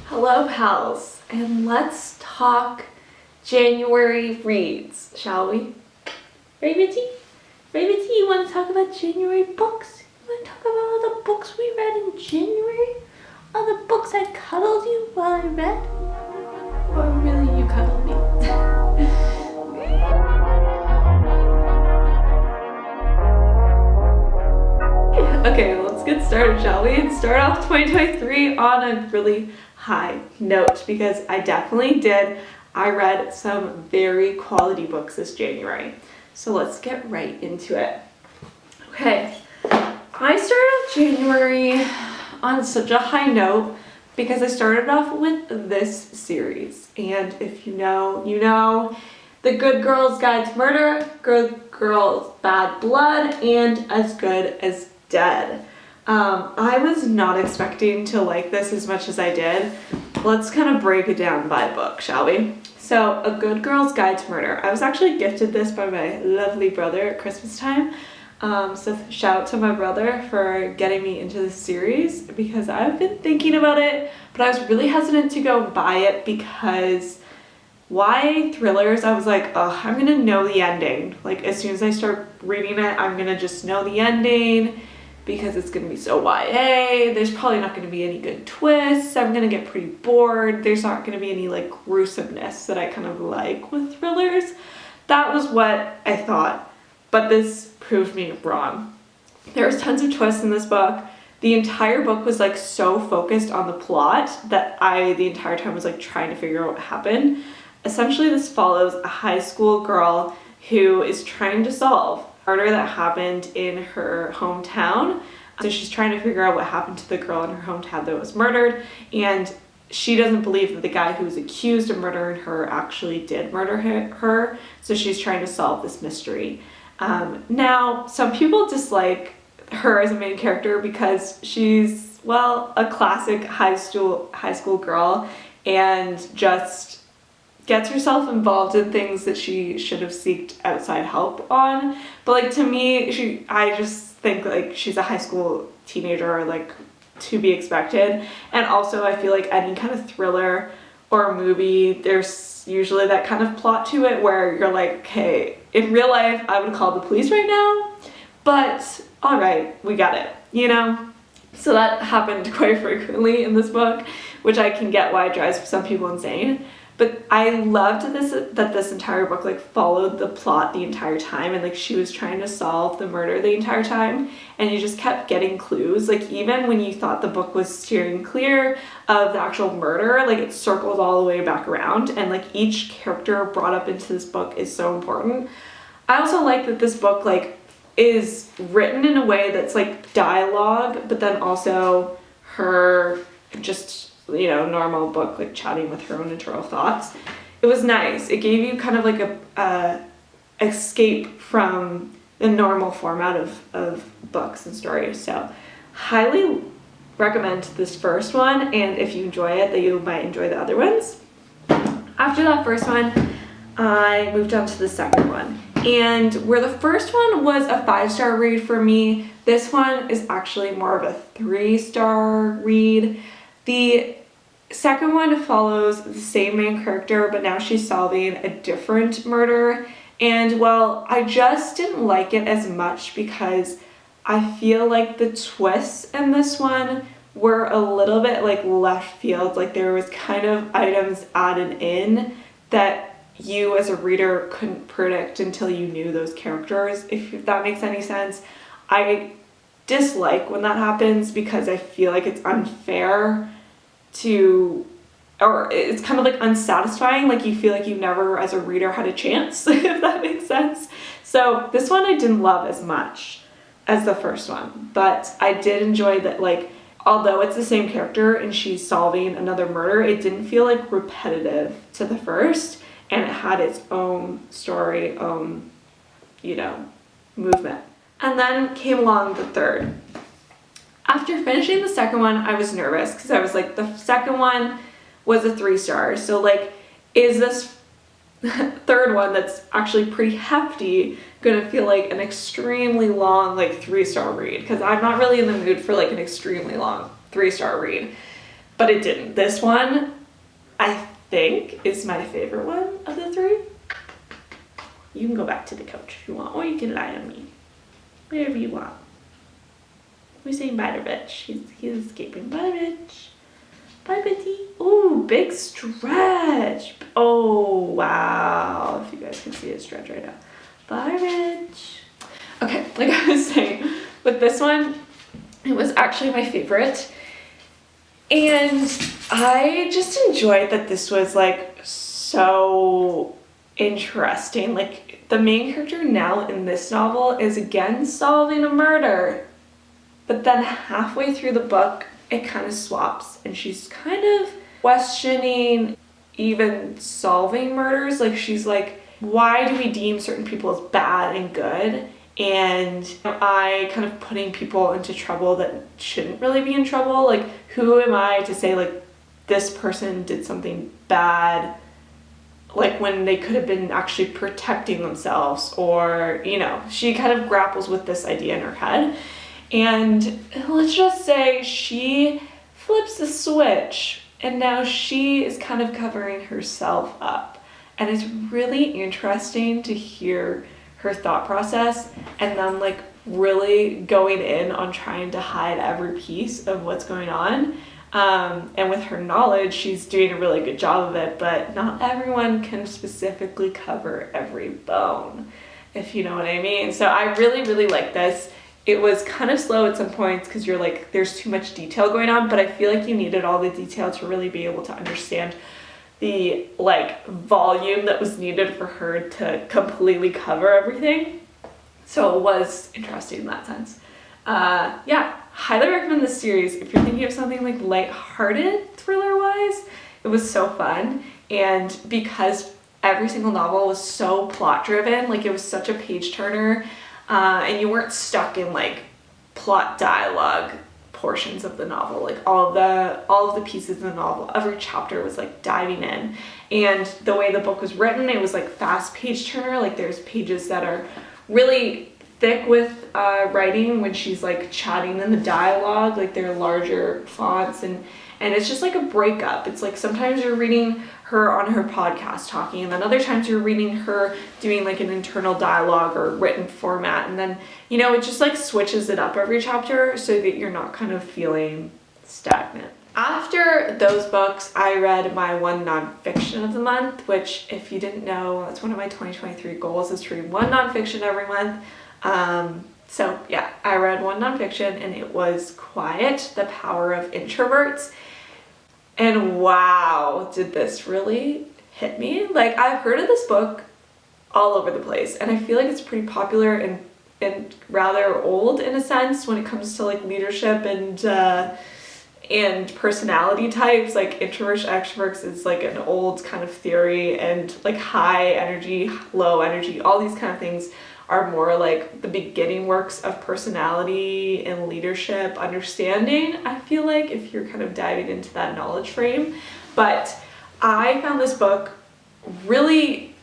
Hello, pals, and let's talk January reads, shall we? Raventy? Raventy, you want to talk about January books? You want to talk about all the books we read in January? All the books I cuddled you while I read? Or really, you cuddled me? Okay, let's get started, shall we? And start off 2023 on a really high note because I definitely did. I read some very quality books this January. So let's get right into it. Okay, I started off January on such a high note because I started off with this series. And if you know, you know. The Good Girl's Guide to Murder, Good Girl's Bad Blood, and As Good as Dead. I was not expecting to like this as much as I did. Let's kind of break it down by book, shall we? So, A Good Girl's Guide to Murder. I was actually gifted this by my lovely brother at Christmas time. So shout out to my brother for getting me into this series because I've been thinking about it, but I was really hesitant to go buy it because YA thrillers, I was like, oh, I'm gonna know the ending. Like, as soon as I start reading it, I'm gonna just know the ending because it's gonna be so YA. There's probably not gonna be any good twists. I'm gonna get pretty bored. There's not gonna be any like gruesomeness that I kind of like with thrillers. That was what I thought, but this proved me wrong. There was tons of twists in this book. The entire book was like so focused on the plot that the entire time was like trying to figure out what happened. Essentially, this follows a high school girl who is trying to solve a murder that happened in her hometown. So she's trying to figure out what happened to the girl in her hometown that was murdered, and she doesn't believe that the guy who was accused of murdering her actually did murder her. So she's trying to solve this mystery. Now, some people dislike her as a main character because she's, well, a classic high school girl and just gets herself involved in things that she should have sought outside help on. But like, to me, I just think like she's a high school teenager, like, to be expected. And also I feel like any kind of thriller or movie, there's usually that kind of plot to it where you're like, okay, in real life I would call the police right now, but all right, we got it, you know? So that happened quite frequently in this book, which I can get why it drives some people insane. But I loved that this entire book like followed the plot the entire time, and like she was trying to solve the murder the entire time, and you just kept getting clues. Like, even when you thought the book was steering clear of the actual murder, like it circled all the way back around, and like each character brought up into this book is so important. I also like that this book like is written in a way that's like dialogue, but then also her just, you know, normal book, like chatting with her own internal thoughts. It was nice. It gave you kind of like a escape from the normal format of books and stories. So highly recommend this first one, and if you enjoy it, that you might enjoy the other ones. After that first one, I moved on to the second one. And where the first one was a 5-star read for me, this one is actually more of a 3-star read. The second one follows the same main character, but now she's solving a different murder. And well, I just didn't like it as much because I feel like the twists in this one were a little bit like left field. Like, there was kind of items added in that you as a reader couldn't predict until you knew those characters, if that makes any sense. I dislike when that happens because I feel like it's unfair or it's kind of like unsatisfying, like you feel like you never as a reader had a chance, if that makes sense. So this one I didn't love as much as the first one, but I did enjoy that, like, although it's the same character and she's solving another murder, it didn't feel like repetitive to the first, and it had its own story, you know, movement. And then came along the third. After finishing the second one, I was nervous because I was like, the second one was a 3-star. So like, is this third one that's actually pretty hefty gonna feel like an extremely long like 3-star read? Because I'm not really in the mood for like an extremely long 3-star read. but it didn't. This one, I think, is my favorite one of the three. You can go back to the couch if you want, or you can lie on me. Wherever you want. We're saying bye to Rich. He's escaping. Bye, Rich. Bye, Betty. Ooh, big stretch. Oh, wow. If you guys can see it stretch right now. Bye, Rich. Okay, like I was saying, with this one, it was actually my favorite. And I just enjoyed that this was like so interesting. Like the main character Nell in this novel is again solving a murder. But then halfway through the book, it kind of swaps and she's kind of questioning even solving murders. Like she's like, why do we deem certain people as bad and good? And am I kind of putting people into trouble that shouldn't really be in trouble? Like, who am I to say, like, this person did something bad, like, when they could have been actually protecting themselves? Or, you know, she kind of grapples with this idea in her head. And let's just say she flips the switch, and now she is kind of covering herself up. And it's really interesting to hear her thought process and then like really going in on trying to hide every piece of what's going on. And with her knowledge, she's doing a really good job of it, but not everyone can specifically cover every bone, if you know what I mean. So I really, really like this. It was kind of slow at some points because you're like, there's too much detail going on, but I feel like you needed all the detail to really be able to understand the like volume that was needed for her to completely cover everything. So it was interesting in that sense. Yeah, highly recommend this series if you're thinking of something like lighthearted thriller wise. It was so fun, and because every single novel was so plot driven, like it was such a page turner, and you weren't stuck in like plot dialogue portions of the novel. Like all of the pieces of the novel, every chapter was like diving in. And the way the book was written, it was like fast page turner. Like there's pages that are really thick with writing when she's like chatting in the dialogue, like they're larger fonts, and it's just like a breakup. It's like sometimes you're reading her on her podcast talking, and then other times you're reading her doing like an internal dialogue or written format, and then, you know, it just like switches it up every chapter so that you're not kind of feeling stagnant. After those books, I read my one nonfiction of the month, which, if you didn't know, that's one of my 2023 goals, is to read one nonfiction every month. So yeah, I read one nonfiction, and it was Quiet, The Power of Introverts. And wow, did this really hit me? Like, I've heard of this book all over the place, and I feel like it's pretty popular and rather old in a sense when it comes to like leadership and personality types. Like introverts, extroverts is like an old kind of theory, and like high energy, low energy, all these kind of things are more like the beginning works of personality and leadership understanding, I feel like, if you're kind of diving into that knowledge frame. But I found this book really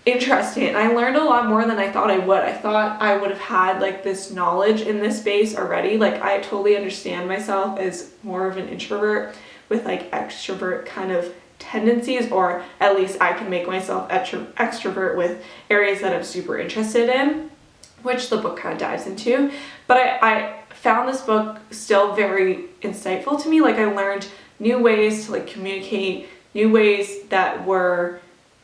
interesting, and I learned a lot more than I thought I would. I thought I would have had like this knowledge in this space already. Like I totally understand myself as more of an introvert with like extrovert kind of tendencies, or at least I can make myself extrovert with areas that I'm super interested in, which the book kind of dives into. But I found this book still very insightful to me. Like I learned new ways to like communicate, new ways that were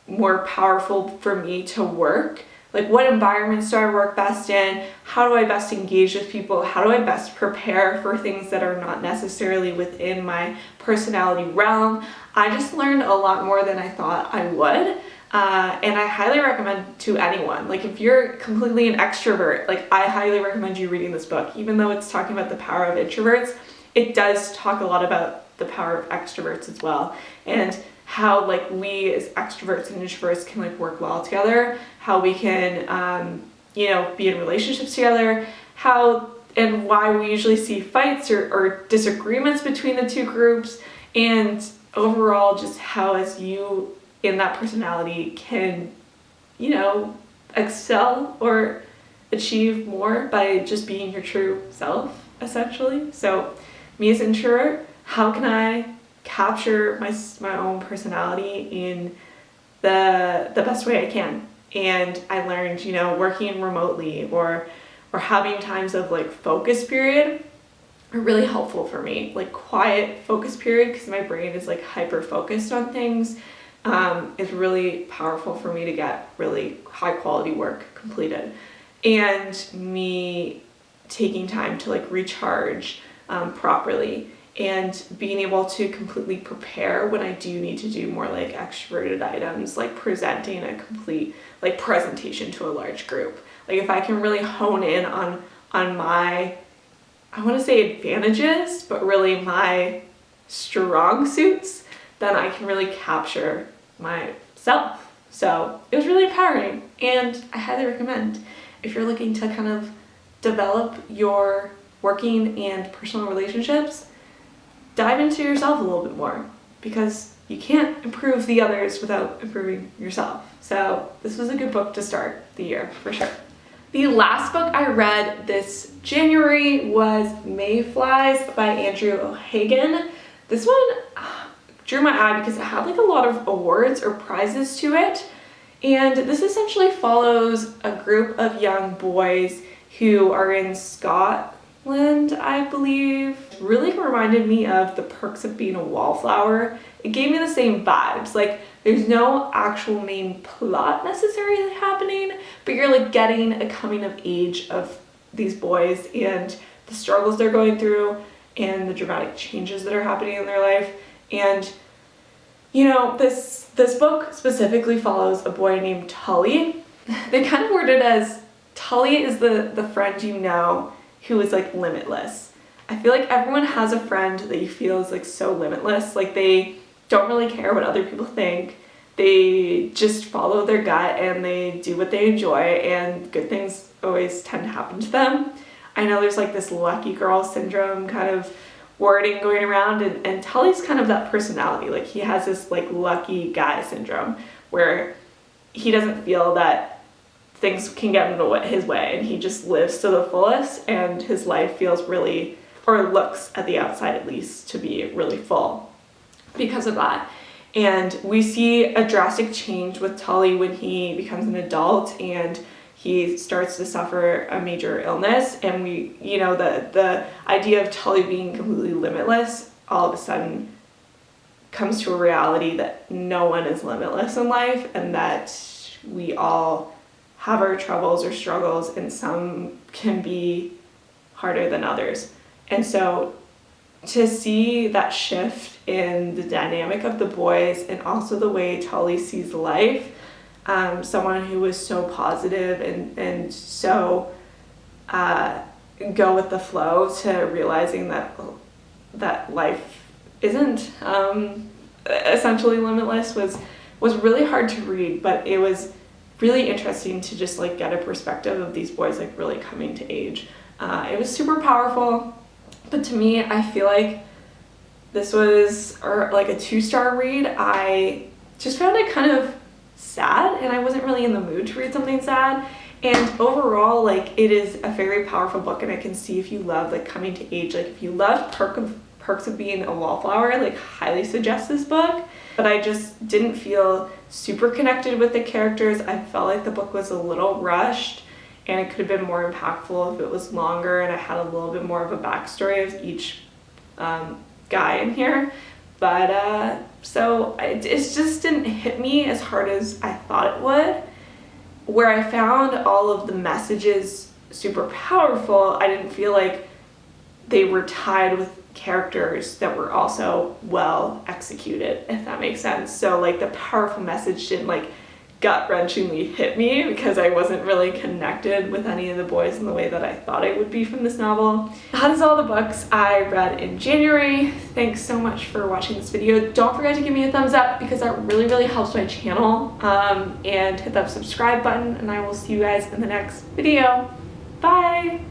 more powerful for me to work. Like what environments do I work best in? How do I best engage with people? How do I best prepare for things that are not necessarily within my personality realm? I just learned a lot more than I thought I would. And I highly recommend to anyone. Like if you're completely an extrovert, like I highly recommend you reading this book. Even though it's talking about the power of introverts, it does talk a lot about the power of extroverts as well. And how like we as extroverts and introverts can like work well together, how we can you know, be in relationships together, how and why we usually see fights or disagreements between the two groups, and overall just how as you in that personality can, you know, excel or achieve more by just being your true self, essentially. So me as an introvert, how can I capture my own personality in the best way I can. And I learned, you know, working remotely or having times of like focus period are really helpful for me. Like quiet focus period, because my brain is like hyper focused on things, is really powerful for me to get really high quality work completed. And me taking time to like recharge properly, and being able to completely prepare when I do need to do more like extroverted items, like presenting a complete like presentation to a large group. Like if I can really hone in on my, I want to say advantages, but really my strong suits, then I can really capture myself. So it was really empowering, and I highly recommend if you're looking to kind of develop your working and personal relationships, dive into yourself a little bit more, because you can't improve the others without improving yourself. So this was a good book to start the year for sure. The last book I read this January was Mayflies by Andrew O'Hagan. This one drew my eye because it had like a lot of awards or prizes to it. And this essentially follows a group of young boys who are in Scotland, I believe. It really reminded me of The Perks of Being a Wallflower. It gave me the same vibes. Like there's no actual main plot necessarily happening, but you're like getting a coming of age of these boys and the struggles they're going through and the dramatic changes that are happening in their life. And you know, this book specifically follows a boy named Tully. They kind of word it as Tully is the friend you know who is like limitless. I feel like everyone has a friend that you feel is like so limitless. Like they don't really care what other people think. They just follow their gut and they do what they enjoy, and good things always tend to happen to them. I know there's like this lucky girl syndrome kind of wording going around, and Tully's kind of that personality. Like he has this like lucky guy syndrome where he doesn't feel that things can get in his way, and he just lives to the fullest, and his life feels really, or looks at the outside at least, to be really full because of that. And we see a drastic change with Tully when he becomes an adult and he starts to suffer a major illness, and we, you know, the idea of Tully being completely limitless all of a sudden comes to a reality that no one is limitless in life, and that we all have our troubles or struggles, and some can be harder than others. And so to see that shift in the dynamic of the boys, and also the way Tully sees life, someone who was so positive and so go with the flow, to realizing that life isn't essentially limitless, was really hard to read, but it was really interesting to just like get a perspective of these boys like really coming to age. It was super powerful, but to me, I feel like this was like a 2-star read. I just found it kind of sad, and I wasn't really in the mood to read something sad. And overall, like, it is a very powerful book, and I can see if you love like coming to age, like if you love Perks of Being a Wallflower, like highly suggest this book. But I just didn't feel super connected with the characters. I felt like the book was a little rushed, and it could have been more impactful if it was longer and I had a little bit more of a backstory of each guy in here. But so it just didn't hit me as hard as I thought it would. Where I found all of the messages super powerful, I didn't feel like they were tied with characters that were also well executed, if that makes sense. So like the powerful message didn't like gut-wrenchingly hit me, because I wasn't really connected with any of the boys in the way that I thought I would be from this novel. That is all the books I read in January. Thanks so much for watching this video. Don't forget to give me a thumbs up, because that really, really helps my channel. And hit that subscribe button, and I will see you guys in the next video. Bye!